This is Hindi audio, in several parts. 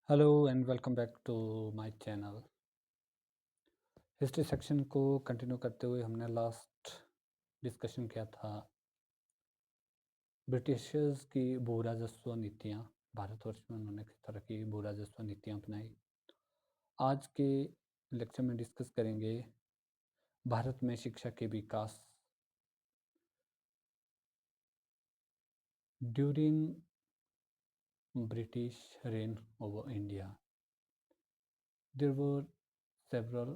Hello and welcome back to my channel. History section को कंटिन्यू करते हुए हमने लास्ट डिस्कशन किया था ब्रिटिशर्स की भू राजस्व नीतियाँ। भारतवर्ष में उन्होंने किस तरह की भू राजस्व नीतियाँ अपनाई। आज के लेक्चर में डिस्कस करेंगे भारत में शिक्षा के विकास during British reign over India. There were several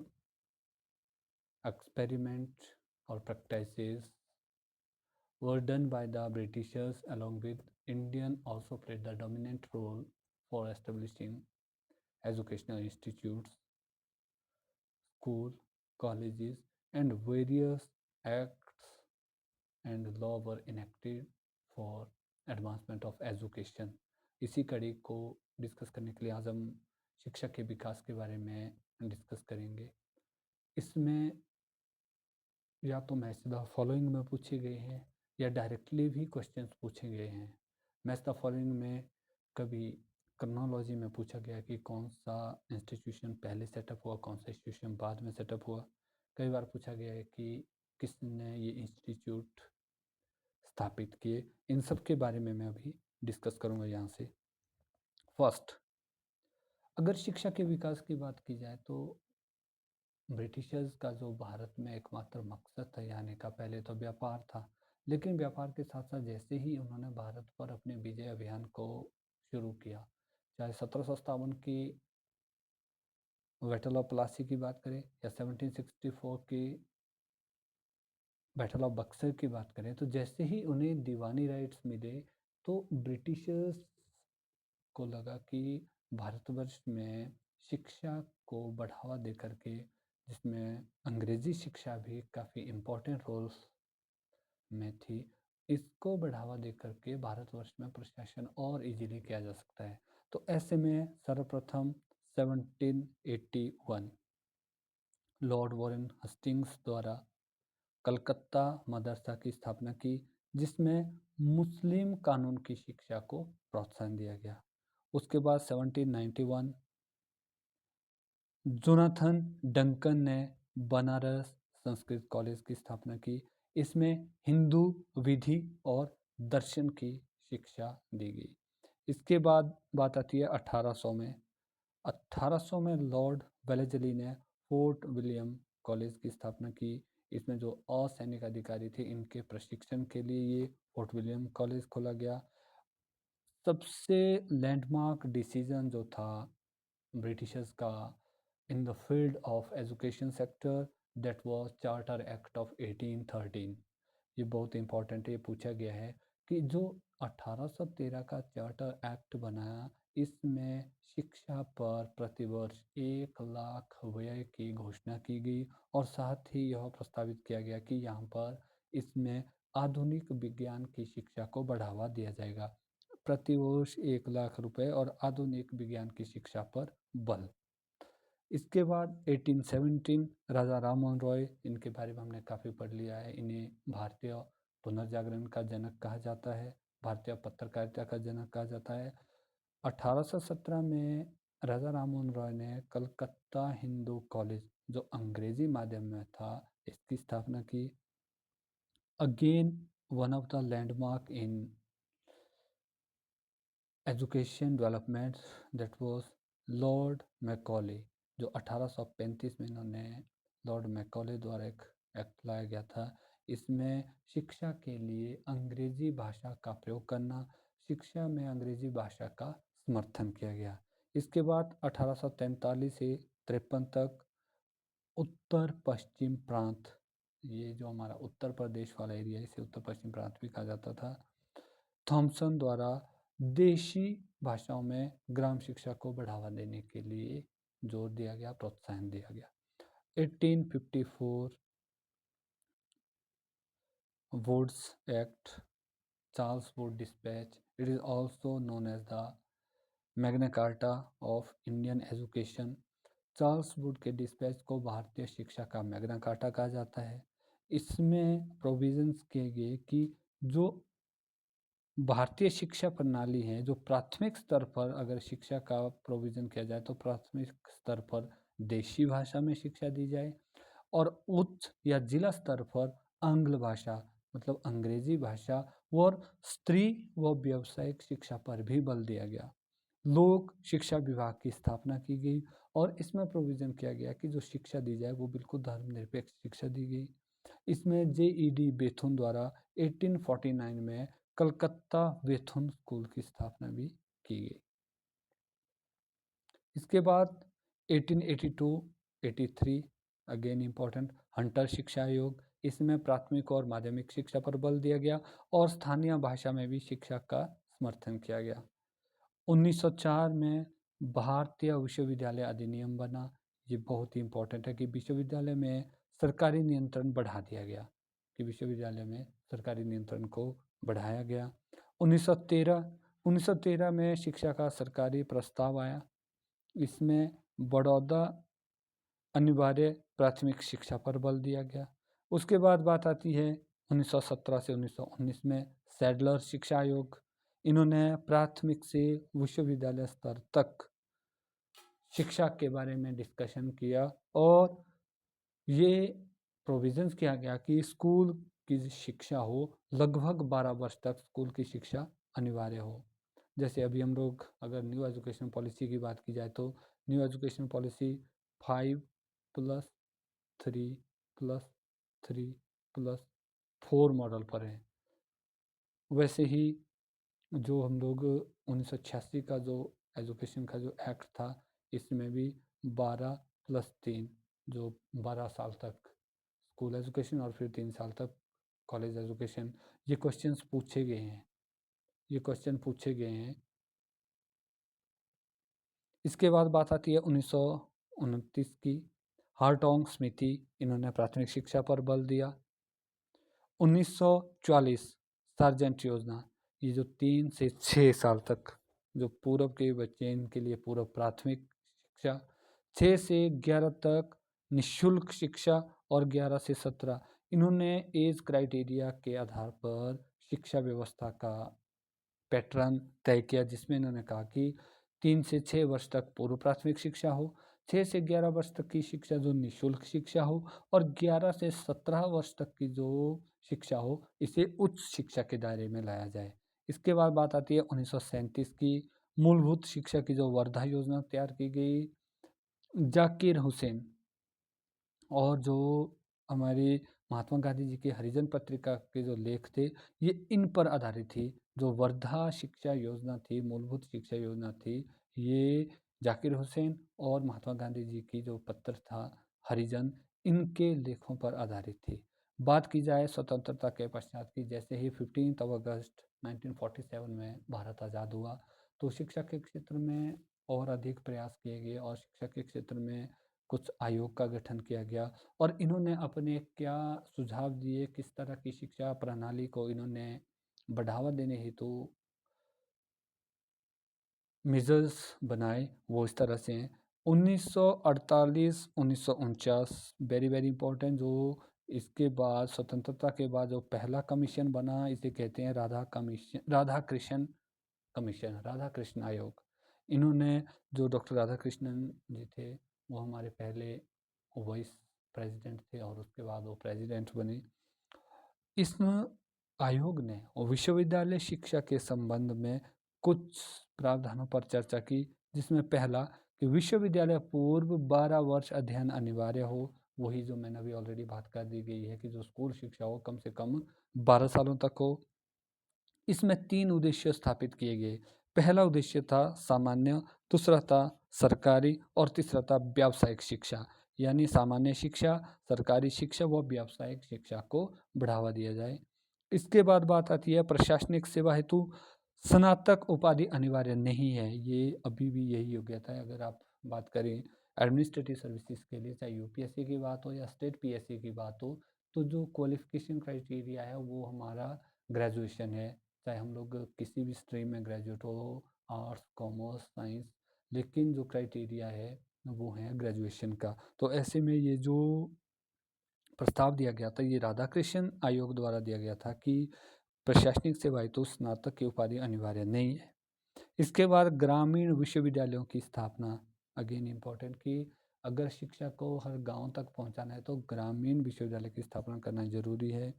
experiments or practices were done by the Britishers along with Indian also played the dominant role for establishing educational institutes, school, colleges and various acts and law were enacted for advancement of education। इसी कड़ी को डिस्कस करने के लिए आज हम शिक्षा के विकास के बारे में डिस्कस करेंगे। इसमें या तो मैच द फॉलोइंग में पूछे गए हैं या डायरेक्टली भी क्वेश्चंस पूछे गए हैं। मैच द फॉलोइंग में कभी क्रोनोलॉजी में पूछा गया कि कौन सा इंस्टीट्यूशन पहले सेटअप हुआ, कौन सा इंस्टीट्यूशन बाद में सेटअप हुआ। कई बार पूछा गया है कि किसने ये इंस्टीट्यूट स्थापित किए। इन सब के बारे में मैं अभी डिस्कस करूँगा यहाँ से। फर्स्ट, अगर शिक्षा के विकास की बात की जाए तो ब्रिटिशर्स का जो भारत में एकमात्र मकसद था आने का, पहले तो व्यापार था, लेकिन व्यापार के साथ साथ जैसे ही उन्होंने भारत पर अपने विजय अभियान को शुरू किया, चाहे 1757 की बैटल ऑफ प्लासी की बात करें या 1764 की बैटल ऑफ बक्सर की बात करें, तो जैसे ही उन्हें दीवानी राइट्स मिले तो ब्रिटिशर्स को लगा कि भारतवर्ष में शिक्षा को बढ़ावा दे करके, जिसमें अंग्रेजी शिक्षा भी काफ़ी इम्पोर्टेंट रोल्स में थी, इसको बढ़ावा दे करके भारतवर्ष में प्रशासन और इजीली किया जा सकता है। तो ऐसे में सर्वप्रथम 1781 लॉर्ड वॉरेन हस्टिंग्स द्वारा कलकत्ता मदरसा की स्थापना की, जिसमें मुस्लिम कानून की शिक्षा को प्रोत्साहन दिया गया। उसके बाद 1791 जोनाथन डंकन ने बनारस संस्कृत कॉलेज की स्थापना की। इसमें हिंदू विधि और दर्शन की शिक्षा दी गई। इसके बाद बात आती है 1800 में। 1800 में लॉर्ड वेलेस्ली ने फोर्ट विलियम कॉलेज की स्थापना की। इसमें जो असैनिक अधिकारी थे इनके प्रशिक्षण के लिए ये फोर्ट विलियम कॉलेज खोला गया। सबसे लैंडमार्क डिसीजन जो था ब्रिटिशर्स का in the field of education sector, that was charter act of 1813। ये बहुत इंपॉर्टेंट है, ये पूछा गया है कि जो 1813 का चार्टर एक्ट बनाया, इसमें शिक्षा पर प्रतिवर्ष 1 लाख व्यय की घोषणा की गई और साथ ही यह प्रस्तावित किया गया कि यहाँ पर इसमें आधुनिक विज्ञान की शिक्षा को बढ़ावा दिया जाएगा। प्रतिवर्ष 1 लाख रुपए और आधुनिक विज्ञान की शिक्षा पर बल। इसके बाद 1817 राजा राममोहन रॉय, इनके बारे में हमने काफ़ी पढ़ लिया है। इन्हें भारतीय पुनर्जागरण का जनक कहा जाता है, भारतीय पत्रकारिता का जनक कहा जाता है। 1817 में राजा राममोहन रॉय ने कलकत्ता हिंदू कॉलेज, जो अंग्रेजी माध्यम में था, इसकी स्थापना की। Again one of the landmark in education development, that was Lord Macaulay, जो 1835 में इन्होंने लॉर्ड मैकॉले द्वारा एक एक्ट लाया गया था। इसमें शिक्षा के लिए अंग्रेजी भाषा का प्रयोग करना, शिक्षा में अंग्रेजी भाषा का समर्थन किया गया। इसके बाद 1843 से 53 तक उत्तर पश्चिम प्रांत, ये जो हमारा उत्तर प्रदेश वाला एरिया है, इसे उत्तर पश्चिम प्रांत भी कहा जाता था, थॉमसन द्वारा देशी भाषाओं में ग्राम शिक्षा को बढ़ावा देने के लिए जोर दिया गया, प्रोत्साहन दिया गया। 1854 Wood's act, Charles Wood dispatch, it is also known as the Magna Carta of Indian education. Charles Wood के डिस्पैच को भारतीय शिक्षा का मैग्ना कार्टा कहा जाता है। इसमें प्रोविजंस किए गए कि जो भारतीय शिक्षा प्रणाली है जो प्राथमिक स्तर पर अगर शिक्षा का प्रोविज़न किया जाए तो प्राथमिक स्तर पर देशी भाषा में शिक्षा दी जाए और उच्च या जिला स्तर पर आंग्ल भाषा मतलब अंग्रेजी भाषा और स्त्री व व्यावसायिक शिक्षा पर भी बल दिया गया। लोक शिक्षा विभाग की स्थापना की गई और इसमें प्रोविज़न किया गया कि जो शिक्षा दी जाए वो बिल्कुल धर्मनिरपेक्ष शिक्षा दी गई। इसमें जेईडी बेथुन द्वारा 1849 में कलकत्ता बेथुन स्कूल की स्थापना भी की गई। इसके बाद 1882-83 अगेन इम्पोर्टेंट हंटर शिक्षा आयोग, इसमें प्राथमिक और माध्यमिक शिक्षा पर बल दिया गया और स्थानीय भाषा में भी शिक्षा का समर्थन किया गया। 1904 में भारतीय विश्वविद्यालय अधिनियम बना। ये बहुत ही इम्पोर्टेंट है कि विश्वविद्यालय में सरकारी नियंत्रण बढ़ा दिया गया, कि विश्वविद्यालय में सरकारी नियंत्रण को बढ़ाया गया। 1913 में शिक्षा का सरकारी प्रस्ताव आया। इसमें बड़ौदा अनिवार्य प्राथमिक शिक्षा पर बल दिया गया। उसके बाद बात आती है 1917 से 1919 में सैडलर शिक्षा आयोग। इन्होंने प्राथमिक से विश्वविद्यालय स्तर तक शिक्षा के बारे में डिस्कशन किया और ये प्रोविजंस किया गया कि स्कूल की शिक्षा हो लगभग 12 वर्ष तक स्कूल की शिक्षा अनिवार्य हो। जैसे अभी हम लोग अगर न्यू एजुकेशन पॉलिसी की बात की जाए तो न्यू एजुकेशन पॉलिसी 5+3+3+4 मॉडल पर है। वैसे ही जो हम लोग 1986 का जो एजुकेशन का जो एक्ट था इसमें भी 12+3 जो 12 साल तक स्कूल एजुकेशन और फिर 3 साल तक कॉलेज एजुकेशन, ये क्वेश्चंस पूछे गए हैं, ये क्वेश्चन पूछे गए हैं। इसके बाद बात आती है 1929 की, हार्टोंग स्मिथी, इन्होंने प्राथमिक शिक्षा पर बल दिया। 1944 सार्जेंट योजना, ये जो 3 से 6 साल तक जो पूर्व के बच्चे इनके लिए पूर्व प्राथमिक शिक्षा, 6 से 11 तक निःशुल्क शिक्षा और 11 से 17 इन्होंने एज क्राइटेरिया के आधार पर शिक्षा व्यवस्था का पैटर्न तय किया, जिसमें इन्होंने कहा कि 3 से 6 वर्ष तक पूर्व प्राथमिक शिक्षा हो, 6 से 11 वर्ष तक की शिक्षा जो निःशुल्क शिक्षा हो और 11 से 17 वर्ष तक की जो शिक्षा हो इसे उच्च शिक्षा के दायरे में लाया जाए। इसके बाद बात आती है 1937 की, मूलभूत शिक्षा की जो वर्धा योजना तैयार की गई। जाकिर हुसैन और जो हमारे महात्मा गांधी जी की हरिजन पत्रिका के जो लेख थे ये इन पर आधारित थी। जो वर्धा शिक्षा योजना थी, मूलभूत शिक्षा योजना थी, ये जाकिर हुसैन और महात्मा गांधी जी की जो पत्र था हरिजन, इनके लेखों पर आधारित थी। बात की जाए स्वतंत्रता के पश्चात की, जैसे ही 15 अगस्त 1947 में भारत आज़ाद हुआ तो शिक्षा के क्षेत्र में और अधिक प्रयास किए गए और शिक्षा के क्षेत्र में कुछ आयोग का गठन किया गया और इन्होंने अपने क्या सुझाव दिए, किस तरह की शिक्षा प्रणाली को इन्होंने बढ़ावा देने हेतु मेजर्स बनाए, वो इस तरह से हैं। 1948-1949 वेरी वेरी इंपॉर्टेंट, जो इसके बाद स्वतंत्रता के बाद जो पहला कमीशन बना इसे कहते हैं राधा कृष्ण आयोग। इन्होंने जो डॉक्टर राधा कृष्णन जी थे वो हमारे पहले वाइस प्रेसिडेंट थे और उसके बाद वो प्रेसिडेंट बने। इस आयोग ने विश्वविद्यालय शिक्षा के संबंध में कुछ प्रावधानों पर चर्चा की, जिसमें पहला कि विश्वविद्यालय पूर्व 12 वर्ष अध्ययन अनिवार्य हो। वही जो मैंने अभी ऑलरेडी बात कर दी गई है कि जो स्कूल शिक्षा हो कम से कम 12 सालों तक हो। इसमें 3 उद्देश्य स्थापित किए गए। पहला उद्देश्य था सामान्य, दूसरा था सरकारी और तीसरा था व्यावसायिक शिक्षा। यानी सामान्य शिक्षा, सरकारी शिक्षा व व्यावसायिक शिक्षा को बढ़ावा दिया जाए। इसके बाद बात आती है प्रशासनिक सेवा हेतु स्नातक उपाधि अनिवार्य नहीं है। ये अभी भी यही योग्यता है। अगर आप बात करें एडमिनिस्ट्रेटिव सर्विसेज के लिए, चाहे यूपीएससी की बात हो या स्टेट पीएससी की बात हो, तो जो क्वालिफिकेशन क्राइटेरिया है वो हमारा ग्रेजुएशन है। चाहे हम लोग किसी भी स्ट्रीम में ग्रेजुएट हो, आर्ट्स, कॉमर्स, साइंस, लेकिन जो क्राइटेरिया है वो है ग्रेजुएशन का। तो ऐसे में ये जो प्रस्ताव दिया गया था ये राधाकृष्ण आयोग द्वारा दिया गया था कि प्रशासनिक सेवाएं तो स्नातक की उपाधि अनिवार्य नहीं है। इसके बाद ग्रामीण विश्वविद्यालयों की स्थापना, अगेन इम्पोर्टेंट, कि अगर शिक्षा को हर गांव तक पहुंचाना है तो ग्रामीण विश्वविद्यालय की स्थापना करना जरूरी है।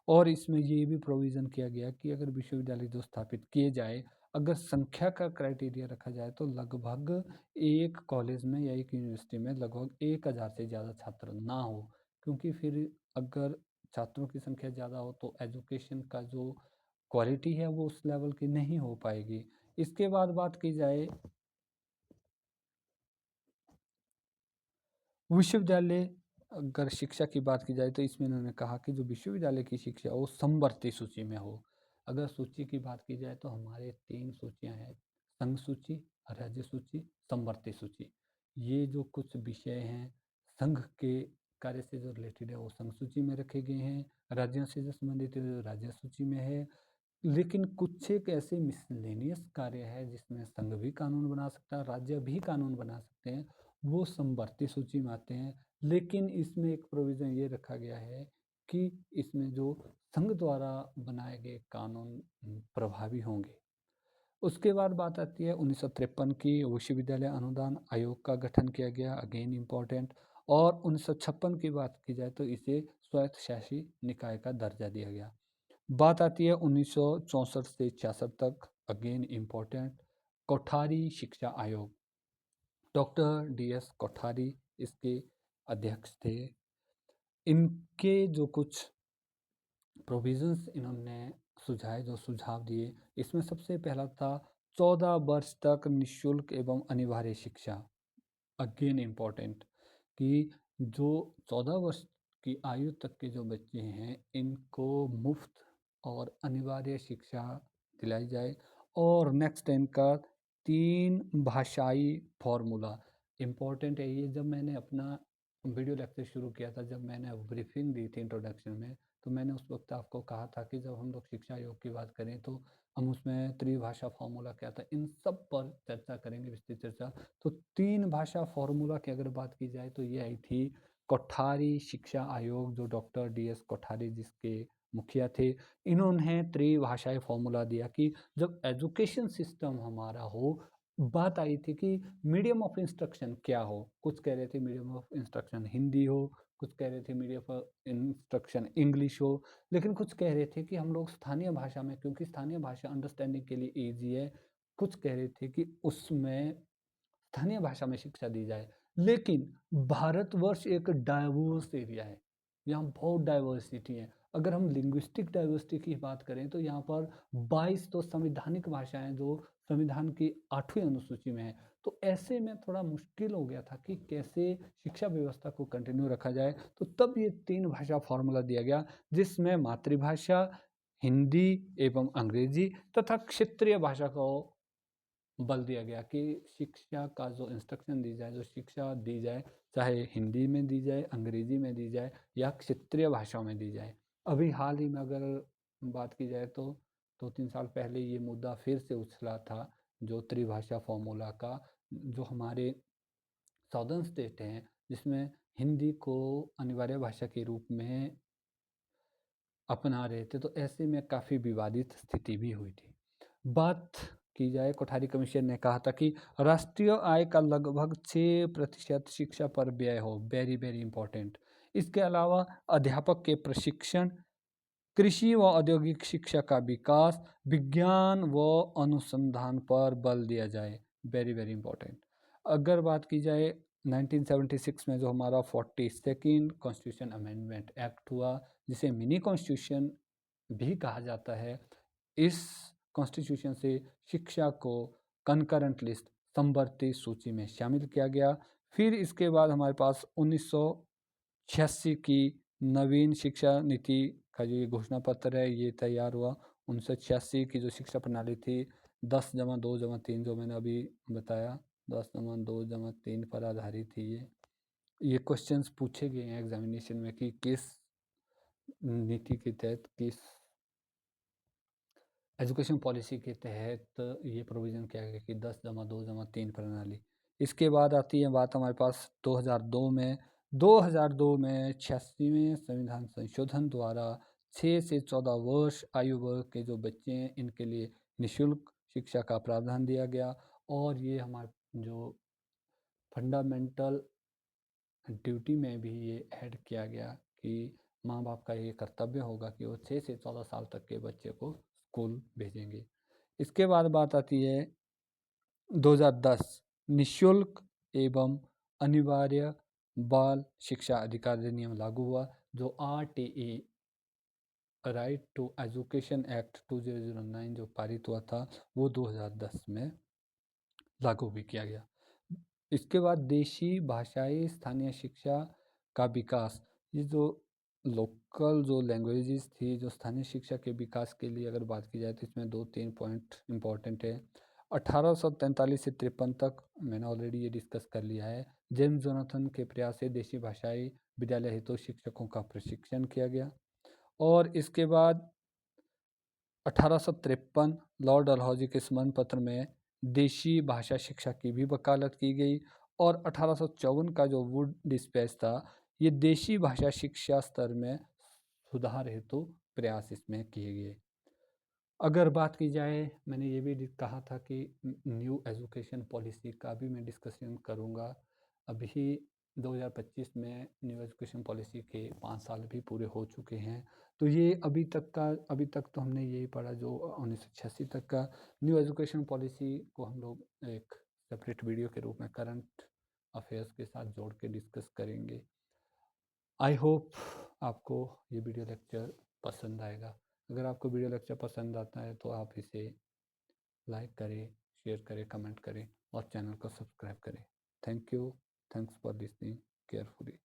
और इसमें ये भी प्रोविज़न किया गया कि अगर विश्वविद्यालय जो स्थापित किए जाए, अगर संख्या का क्राइटेरिया रखा जाए तो लगभग एक कॉलेज में या एक यूनिवर्सिटी में लगभग 1000 से ज़्यादा छात्र ना हो, क्योंकि फिर अगर छात्रों की संख्या ज़्यादा हो तो एजुकेशन का जो क्वालिटी है वो उस लेवल की नहीं हो पाएगी। इसके बाद बात की जाए विश्वविद्यालय, अगर शिक्षा की बात की जाए तो इसमें इन्होंने कहा कि जो विश्वविद्यालय की शिक्षा वो समवर्ती सूची में हो। अगर सूची की बात की जाए तो हमारे 3 सूचियां हैं: संघ सूची, राज्य सूची, समवर्ती सूची। ये जो कुछ विषय हैं संघ के कार्य से जो रिलेटेड है वो संघ सूची में रखे गए हैं, राज्यों से जो संबंधित है जो राज्य सूची में है। लेकिन कुछ एक ऐसे मिसलेनियस कार्य है जिसमें संघ भी कानून बना सकता है, राज्य भी कानून बना सकते हैं, वो समवर्ती सूची में आते हैं। लेकिन इसमें एक प्रोविज़न ये रखा गया है कि इसमें जो संघ द्वारा बनाए गए कानून प्रभावी होंगे। उसके बाद बात आती है 1953 की, विश्वविद्यालय अनुदान आयोग का गठन किया गया, अगेन इम्पोर्टेंट। और 1956 की बात की जाए तो इसे स्वायत्तशासी निकाय का दर्जा दिया गया। बात आती है 1964 से 66 तक, अगेन इम्पोर्टेंट, कोठारी शिक्षा आयोग, डॉक्टर DS कोठारी इसके अध्यक्ष थे। इनके जो कुछ प्रोविजंस इन्होंने सुझाए, जो सुझाव दिए, इसमें सबसे पहला था 14 वर्ष तक निःशुल्क एवं अनिवार्य शिक्षा, अगेन इम्पोर्टेंट, कि जो 14 वर्ष की आयु तक के जो बच्चे हैं इनको मुफ्त और अनिवार्य शिक्षा दिलाई जाए। और नेक्स्ट इनका 3 भाषाई फॉर्मूला, इम्पोर्टेंट है ये। जब मैंने अपना वीडियो लेक्चर शुरू किया था, जब मैंने ब्रीफिंग दी थी इंट्रोडक्शन में, तो मैंने उस वक्त आपको कहा था कि जब हम लोग शिक्षा योग की बात करें तो हम उसमें त्रिभाषा फॉर्मूला क्या था, इन सब पर चर्चा करेंगे, विस्तृत चर्चा। तो 3 भाषा फॉर्मूला की अगर बात की जाए तो ये आई थी कोठारी शिक्षा आयोग, जो डॉक्टर DS कोठारी जिसके मुखिया थे। इन्होंने त्रिभाषाई फॉर्मूला दिया कि जब एजुकेशन सिस्टम हमारा हो, बात आई थी कि मीडियम ऑफ इंस्ट्रक्शन क्या हो। कुछ कह रहे थे मीडियम ऑफ इंस्ट्रक्शन हिंदी हो, कुछ कह रहे थे मीडियम ऑफ इंस्ट्रक्शन इंग्लिश हो, लेकिन कुछ कह रहे थे कि हम लोग स्थानीय भाषा में, क्योंकि स्थानीय भाषा अंडरस्टैंडिंग के लिए ईजी है, कुछ कह रहे थे कि उसमें स्थानीय भाषा में शिक्षा दी जाए। लेकिन भारतवर्ष एक डाइवर्स एरिया है, यहाँ बहुत डाइवर्सिटी है। अगर हम लिंग्विस्टिक डाइवर्सिटी की बात करें तो यहाँ पर 22 तो संवैधानिक भाषाएं जो संविधान की 8वीं अनुसूची में है। तो ऐसे में थोड़ा मुश्किल हो गया था कि कैसे शिक्षा व्यवस्था को कंटिन्यू रखा जाए। तो तब ये 3 भाषा फॉर्मूला दिया गया, जिसमें मातृभाषा हिंदी एवं अंग्रेजी तथा क्षेत्रीय भाषा को बल दिया गया कि शिक्षा का जो इंस्ट्रक्शन दी जाए, जो शिक्षा दी जाए, चाहे हिंदी में दी जाए, अंग्रेजी में दी जाए या क्षेत्रीय भाषाओं में दी जाए। अभी हाल ही में अगर बात की जाए तो 2-3 साल पहले ये मुद्दा फिर से उछला था, जो त्रिभाषा फॉर्मूला का, जो हमारे साउदर्न स्टेट हैं जिसमें हिंदी को अनिवार्य भाषा के रूप में अपना रहे थे। तो ऐसे में काफ़ी विवादित स्थिति भी हुई थी। बात की जाए, कोठारी कमीशन ने कहा था कि राष्ट्रीय आय का लगभग 6% शिक्षा पर व्यय हो, वेरी वेरी इंपॉर्टेंट। इसके अलावा अध्यापक के प्रशिक्षण, कृषि व औद्योगिक शिक्षा का विकास, विज्ञान व अनुसंधान पर बल दिया जाए, वेरी वेरी इंपॉर्टेंट। अगर बात की जाए 1976 में जो हमारा 42nd कॉन्स्टिट्यूशन अमेंडमेंट एक्ट हुआ, जिसे मिनी कॉन्स्टिट्यूशन भी कहा जाता है, इस कॉन्स्टिट्यूशन से शिक्षा को कंकरेंट लिस्ट, समवर्ती सूची में शामिल किया गया। फिर इसके बाद हमारे पास 1986 की नवीन शिक्षा नीति का जो ये घोषणा पत्र है ये तैयार हुआ। 1986 की जो शिक्षा प्रणाली थी 10+2+3 जो मैंने अभी बताया, 10+2+3 पर आधारित थी ये क्वेश्चंस पूछे गए हैं एग्जामिनेशन में कि किस नीति के तहत, किस एजुकेशन पॉलिसी के तहत ये प्रोविज़न किया गया कि 10+2+3 प्रणाली। इसके बाद आती है बात हमारे पास 2002 में 86वें संविधान संशोधन द्वारा 6 से 14 वर्ष आयु वर्ग के जो बच्चे हैं इनके लिए निःशुल्क शिक्षा का प्रावधान दिया गया। और ये हमारे जो फंडामेंटल ड्यूटी में भी ये ऐड किया गया कि माँ बाप का ये कर्तव्य होगा कि वो 6 से 14 साल तक के बच्चे को स्कूल भेजेंगे। इसके बाद बात आती है 2010 निःशुल्क एवं अनिवार्य बाल शिक्षा अधिकार अधिनियम लागू हुआ, जो RTE right to education act 2009 जो पारित हुआ था वो 2010 में लागू भी किया गया। इसके बाद देशी भाषाई स्थानीय शिक्षा का विकास, ये जो लोकल जो लैंग्वेजेस थी जो स्थानीय शिक्षा के विकास के लिए अगर बात की जाए तो इसमें 2-3 पॉइंट इम्पॉर्टेंट है। 1843 से 53 तक मैंने ऑलरेडी ये डिस्कस कर लिया है। जेम्स जोनाथन के प्रयास से देशी भाषाई विद्यालय हेतु शिक्षकों का प्रशिक्षण किया गया। और इसके बाद 1853 लॉर्ड डलहौजी के स्मरण पत्र में देशी भाषा शिक्षा की भी वकालत की गई। और 1854 का जो वुड डिस्पैच था ये देशी भाषा शिक्षा स्तर में सुधार हेतु प्रयास इसमें किए गए। अगर बात की जाए, मैंने ये भी कहा था कि न्यू एजुकेशन पॉलिसी का भी मैं डिस्कशन करूँगा। अभी 2025 में न्यू एजुकेशन पॉलिसी के 5 साल भी पूरे हो चुके हैं। तो ये अभी तक तो हमने यही पढ़ा जो 1986 तक का न्यू एजुकेशन पॉलिसी को हम लोग एक सेपरेट वीडियो के रूप में करंट अफेयर्स के साथ जोड़ के डिस्कस करेंगे। आई होप आपको ये वीडियो लेक्चर पसंद आएगा। अगर आपको वीडियो लेक्चर पसंद आता है तो आप इसे लाइक करें, शेयर करें, कमेंट करें और चैनल को सब्सक्राइब करें। Thank you. Thanks for listening carefully.